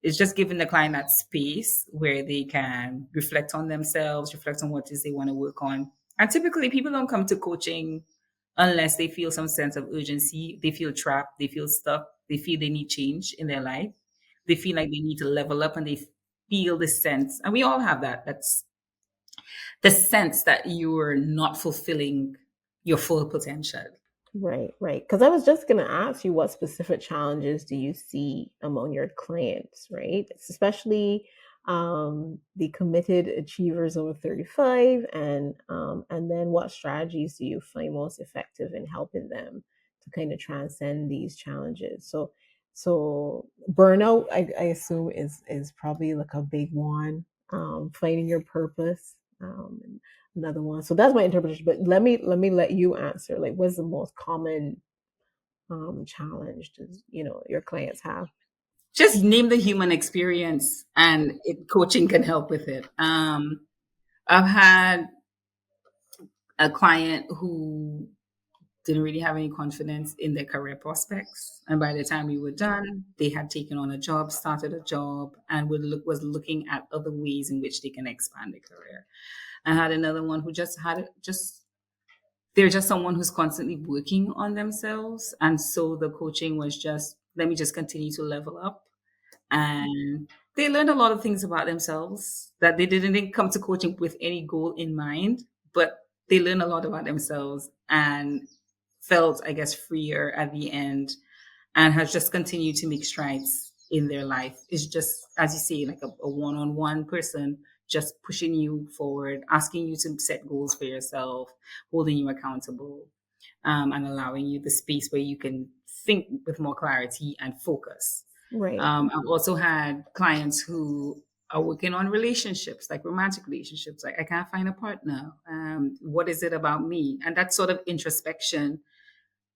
It's just giving the client that space where they can reflect on themselves, reflect on what it is they want to work on. And typically, people don't come to coaching unless they feel some sense of urgency. They feel trapped, they feel stuck, they feel they need change in their life, they feel like they need to level up, and they feel the sense, and we all have that. That's the sense that you're not fulfilling your full potential. Right, right. Because I was just going to ask you, what specific challenges do you see among your clients, right? Especially the committed achievers over 35, and then what strategies do you find most effective in helping them to kind of transcend these challenges? So burnout, I assume is probably like a big one. Finding your purpose. Another one. So that's my interpretation. But let me let you answer. Like, what's the most common challenge does your clients have? just name the human experience, and coaching can help with it. I've had a client who didn't really have any confidence in their career prospects. And by the time we were done, they had taken on a job, started a job, and was looking at other ways in which they can expand their career. I had another one who they're just someone who's constantly working on themselves. And so the coaching was just, let me just continue to level up. And they learned a lot of things about themselves that they didn't come to coaching with any goal in mind, but they learned a lot about themselves and felt, I guess, freer at the end, and has just continued to make strides in their life. It's just, as you say, like a one-on-one person just pushing you forward, asking you to set goals for yourself, holding you accountable, and allowing you the space where you can think with more clarity and focus. Right. I've also had clients who are working on relationships, like romantic relationships. Like, I can't find a partner. What is it about me? And that sort of introspection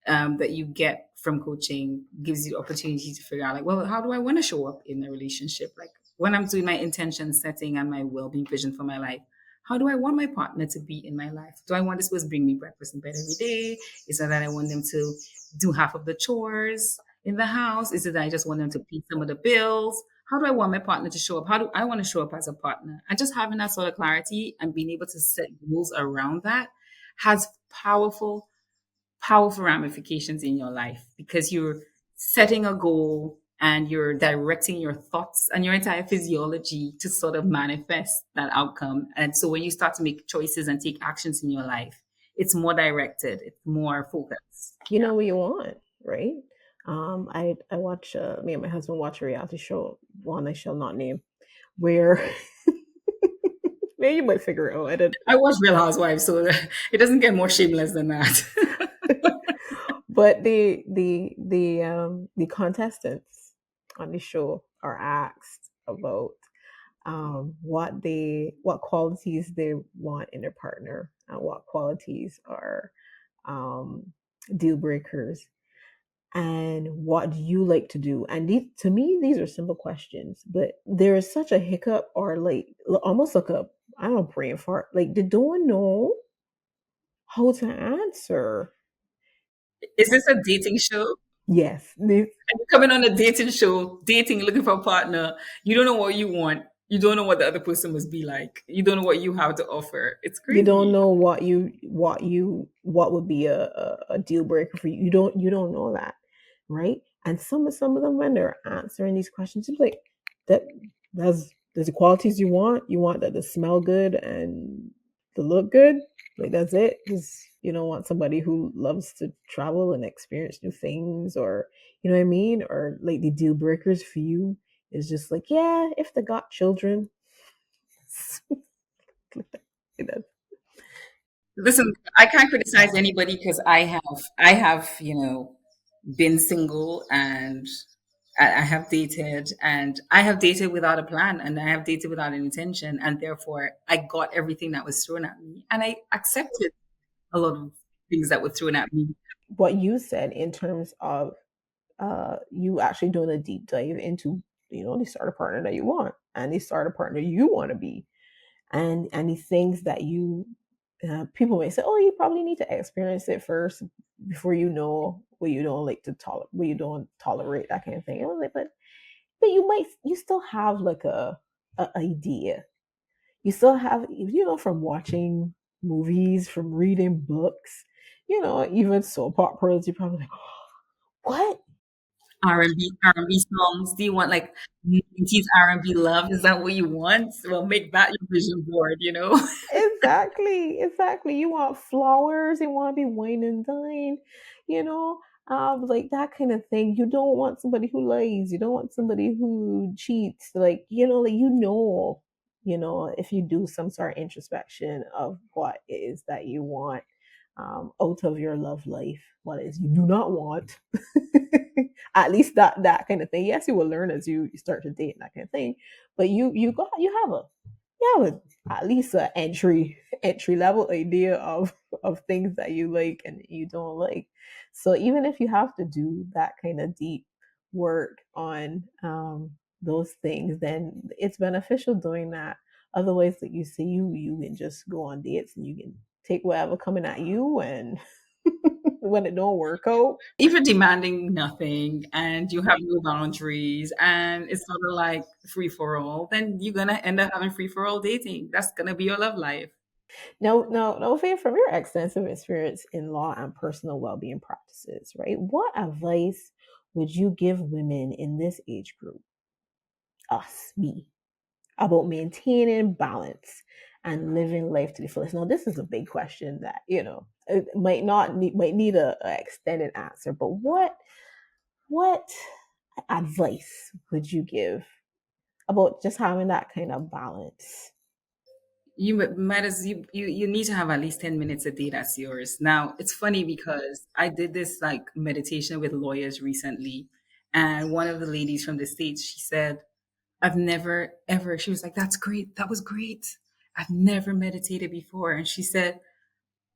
that you get from coaching gives you the opportunity to figure out, like, well, how do I want to show up in a relationship? Like, when I'm doing my intention setting and my well-being vision for my life, how do I want my partner to be in my life? Do I want this person to bring me breakfast in bed every day? Is it that I want them to do half of the chores in the house? Is it that I just want them to pay some of the bills? How do I want my partner to show up? How do I want to show up as a partner? And just having that sort of clarity and being able to set goals around that has powerful ramifications in your life, because you're setting a goal and you're directing your thoughts and your entire physiology to sort of manifest that outcome. And so when you start to make choices and take actions in your life, it's more directed, it's more focused. You know what you want, right? I watch me and my husband watch a reality show, one I shall not name, where maybe you might figure it out. I did, I watch Real Housewives, so it doesn't get more shameless than that. but the contestants on the show are asked about what qualities they want in their partner and what qualities are um, deal breakers, and what do you like to do. And to me, these are simple questions, but there is such a hiccup, or like almost like a, I don't know, brain fart, like they don't know how to answer. Is this a dating show? Yes, And you're coming on a dating show, dating, looking for a partner. You don't know what you want. You don't know what the other person must be like. You don't know what you have to offer. It's you don't crazy. know what would be a deal breaker for you. You don't know that, right? And some of them, when they're answering these questions, it's like that there's the qualities you want. You want that to smell good and to look good. Like that's it. Because you don't want somebody who loves to travel and experience new things, or you know what I mean? Or like the deal breakers for you is just like, yeah, if they got children. Listen, I can't criticize anybody because I have, been single, and I have dated, and I have dated without a plan, and I have dated without an intention, and therefore I got everything that was thrown at me, and I accepted a lot of things that were thrown at me. What you said in terms of you actually doing a deep dive into the starter partner that you want and the starter partner you want to be, and the things that you people may say, oh, you probably need to experience it first before you know what you don't like to tolerate, what you don't tolerate, that kind of thing. I was like, but you still have like a idea. You still have, from watching movies, from reading books, even soap operas. You're probably like, what? R&B songs. Do you want like 90s R&B love? Is that what you want? Well, make that your vision board, you know? Exactly, exactly. You want flowers, you want to be wine and dine, you know, like that kind of thing. You don't want somebody who lies. You don't want somebody who cheats. Like, if you do some sort of introspection of what it is that you want out of your love life, what it is you do not want. At least that kind of thing. Yes, you will learn as you start to date and that kind of thing. But you have at least an entry level idea of things that you like and you don't like. So even if you have to do that kind of deep work on those things, then it's beneficial doing that. Otherwise, like you say, you can just go on dates and you can take whatever coming at you, and when it don't work out, If you're demanding nothing and you have no boundaries and it's sort of like free for all, then you're gonna end up having free for all dating. That's gonna be your love life. now, Faye, from your extensive experience in law and personal well-being practices, right? What advice would you give women in this age group, us, me, about maintaining balance and living life to the fullest? Now, this is a big question that it might need a extended answer, but what advice would you give about just having that kind of balance? Might as you need to have at least 10 minutes a day that's yours. Now, it's funny because I did this like meditation with lawyers recently, and one of the ladies from the States, she said, I've never ever, she was like, that's great. That was great. I've never meditated before. And she said,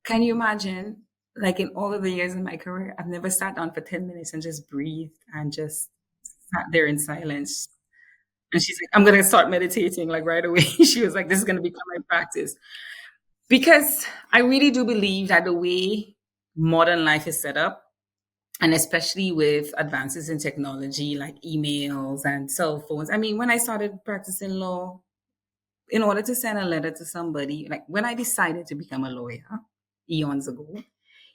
can you imagine, like in all of the years of my career, I've never sat down for 10 minutes and just breathed and just sat there in silence. And she's like, I'm going to start meditating like right away. She was like, this is going to become my practice. Because I really do believe that the way modern life is set up, and especially with advances in technology like emails and cell phones. I mean, when I started practicing law, in order to send a letter to somebody, like when I decided to become a lawyer eons ago,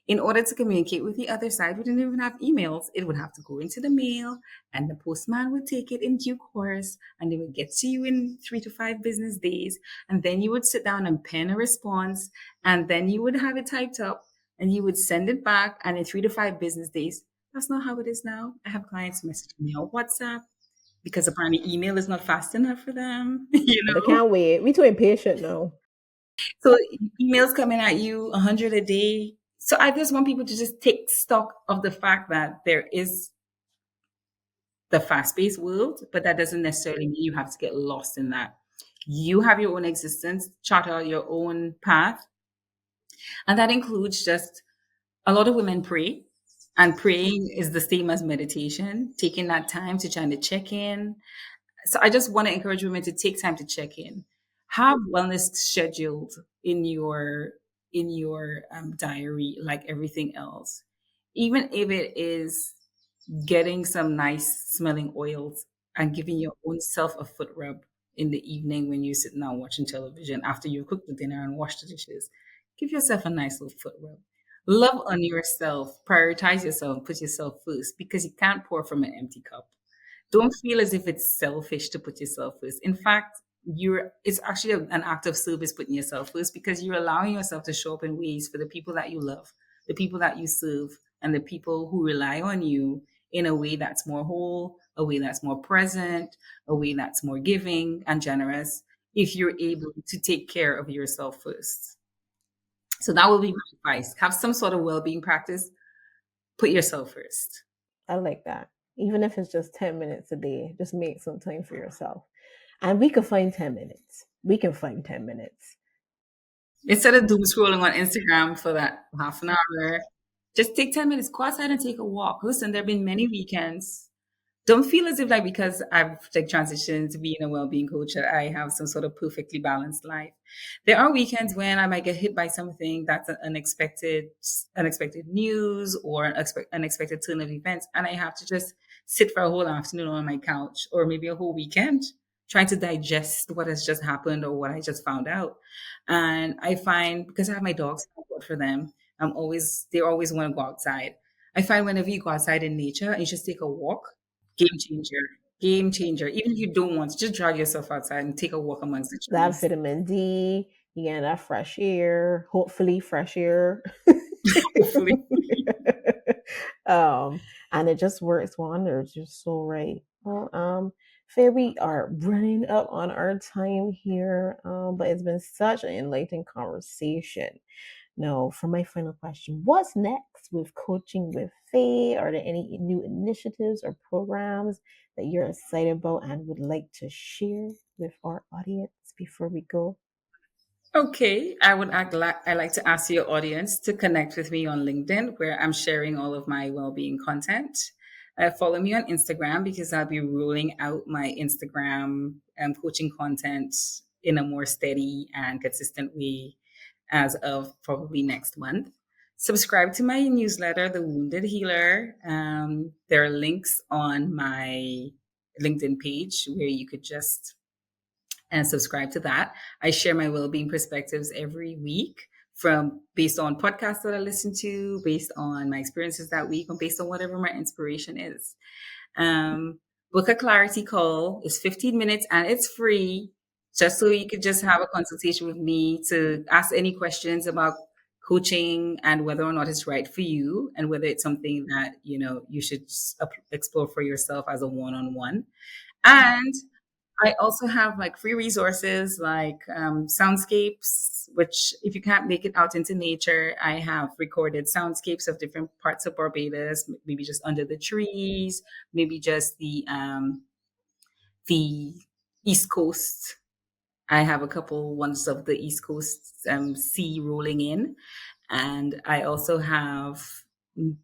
in order to communicate with the other side, we didn't even have emails. It would have to go into the mail, and the postman would take it in due course, and they would get to you in 3 to 5 business days. And then you would sit down and pen a response, and then you would have it typed up, and you would send it back. And in 3 to 5 business days, that's not how it is now. I have clients message me on WhatsApp because apparently email is not fast enough for them, They can't wait. We too impatient now. So emails coming at you 100 a day. So I just want people to just take stock of the fact that there is the fast-paced world, but that doesn't necessarily mean you have to get lost in that. You have your own existence, chart out your own path, and that includes just a lot of women pray, and praying is the same as meditation, taking that time to try to check in. So I just want to encourage women to take time to check in. Have wellness scheduled in your diary, like everything else. Even if it is getting some nice smelling oils and giving your own self a foot rub in the evening when you're sitting down watching television after you've cooked the dinner and washed the dishes. Give yourself a nice little foot rub. Love on yourself, prioritize yourself, put yourself first because you can't pour from an empty cup. Don't feel as if it's selfish to put yourself first. In fact, it's actually an act of service putting yourself first because you're allowing yourself to show up in ways for the people that you love, the people that you serve, and the people who rely on you in a way that's more whole, a way that's more present, a way that's more giving and generous if you're able to take care of yourself first. So that will be my advice. Have some sort of well-being practice. Put yourself first. I like that. Even if it's just 10 minutes a day, just make some time for yourself. And we can find 10 minutes. We can find 10 minutes. Instead of doom scrolling on Instagram for that half an hour, just take 10 minutes, go outside and take a walk. Listen, there have been many weekends. Don't feel as if like because I've like transitioned to being a well-being coach that I have some sort of perfectly balanced life. There are weekends when I might get hit by something that's an unexpected news or an unexpected turn of events, and I have to just sit for a whole afternoon on my couch or maybe a whole weekend trying to digest what has just happened or what I just found out. And I find because I have my dogs, I work for them. They always want to go outside. I find whenever you go outside in nature and you just take a walk, game changer. Game changer. Even if you don't want to, just drag yourself outside and take a walk amongst the That trees. vitamin D, you get that fresh air, hopefully fresh air. Hopefully. um, and it just works wonders. You're so right. Well, Faye, we are running up on our time here, but it's been such an enlightening conversation. Now, for my final question, what's next with Coaching with Faye? Are there any new initiatives or programs that you're excited about and would like to share with our audience before we go? Okay, I like to ask your audience to connect with me on LinkedIn, where I'm sharing all of my well-being content. Follow me on Instagram because I'll be rolling out my Instagram coaching content in a more steady and consistent way as of probably next month. Subscribe to my newsletter, The Wounded Healer. There are links on my LinkedIn page where you could just subscribe to that. I share my well-being perspectives every week from based on podcasts that I listen to, based on my experiences that week, or based on whatever my inspiration is. Um, Book a clarity call. It's 15 minutes and it's free, just so you could just have a consultation with me to ask any questions about coaching and whether or not it's right for you and whether it's something that you should explore for yourself as a one-on-one. And I also have like free resources like soundscapes, which if you can't make it out into nature, I have recorded soundscapes of different parts of Barbados, maybe just under the trees, maybe just the East Coast. I have a couple ones of the East Coast sea rolling in. And I also have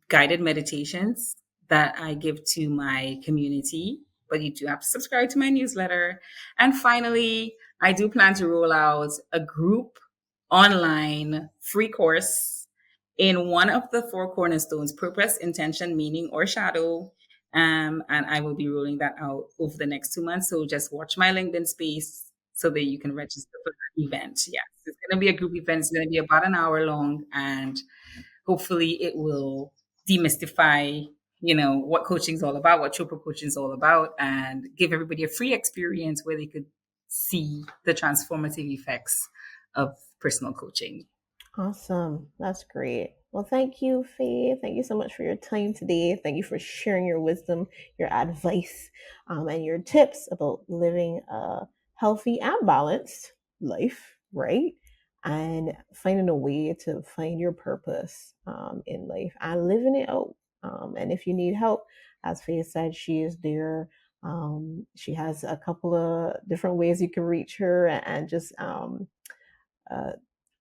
guided meditations that I give to my community, but you do have to subscribe to my newsletter. And finally, I do plan to roll out a group online free course in one of the four cornerstones: purpose, intention, meaning, or shadow. And I will be rolling that out over the next 2 months. So just watch my LinkedIn space so that you can register for that event. Yes, it's going to be a group event. It's going to be about an hour long, and hopefully it will demystify, what coaching is all about, what Chopra coaching is all about, and give everybody a free experience where they could see the transformative effects of personal coaching. Awesome. That's great. Well, thank you, Faye. Thank you so much for your time today. Thank you for sharing your wisdom, your advice, and your tips about living a healthy and balanced life, right? And finding a way to find your purpose in life and living it out. And if you need help, as Faye said, she is there. She has a couple of different ways you can reach her and just uh,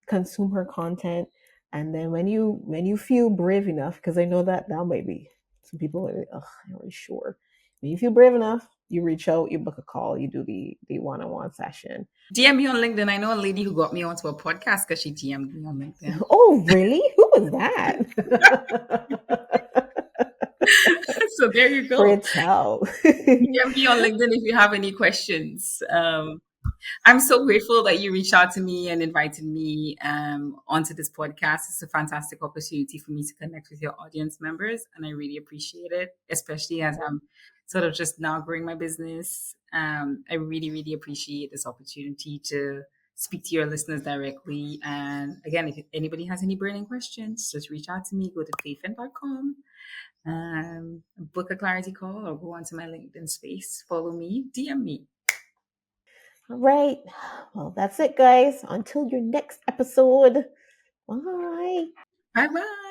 consume her content. And then when you feel brave enough, because I know that might be some people are like, ugh, I'm not really sure. When you feel brave enough, you reach out, you book a call, you do the one-on-one session. DM me on LinkedIn. I know a lady who got me onto a podcast because she DM'd me on LinkedIn. Oh, really? Who was that? So there you Pray go. tell. DM me on LinkedIn if you have any questions. I'm so grateful that you reached out to me and invited me onto this podcast. It's a fantastic opportunity for me to connect with your audience members, and I really appreciate it, especially as I'm sort of just now growing my business. I really, really appreciate this opportunity to speak to your listeners directly. And again, if anybody has any burning questions, just reach out to me. Go to faithfin.com, book a clarity call, or go onto my LinkedIn space. Follow me, DM me. All right. Well, that's it, guys. Until your next episode. Bye. Bye bye.